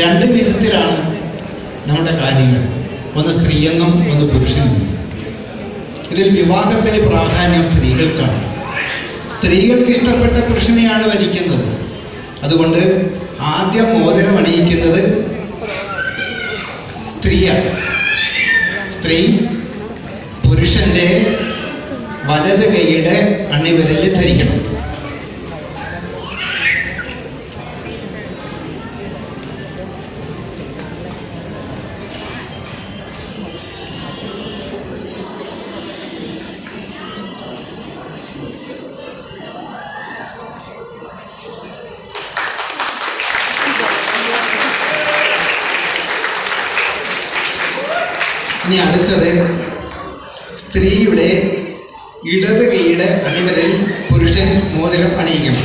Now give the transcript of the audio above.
രണ്ട് വിധത്തിലാണ് നമ്മുടെ കാര്യങ്ങൾ, ഒന്ന് സ്ത്രീയെന്നും ഒന്ന് പുരുഷനെന്നും. ഇതിൽ വിവാഹത്തിന് പ്രാധാന്യം സ്ത്രീകൾക്കാണ്. സ്ത്രീകൾക്ക് ഇഷ്ടപ്പെട്ട പുരുഷനെയാണ് വരിക്കുന്നത്. അതുകൊണ്ട് ആദ്യം മോതിരം അണിയിക്കുന്നത് സ്ത്രീയാണ്. സ്ത്രീ പുരുഷൻ്റെ വലത് കൈയുടെ അണിവിരലിൽ ധരിക്കണം. ഇനി അടുത്തത് സ്ത്രീയുടെ ഇടത് കൈയുടെ അണിവിരലിൽ പുരുഷൻ മോതിരം അണിയിക്കണം.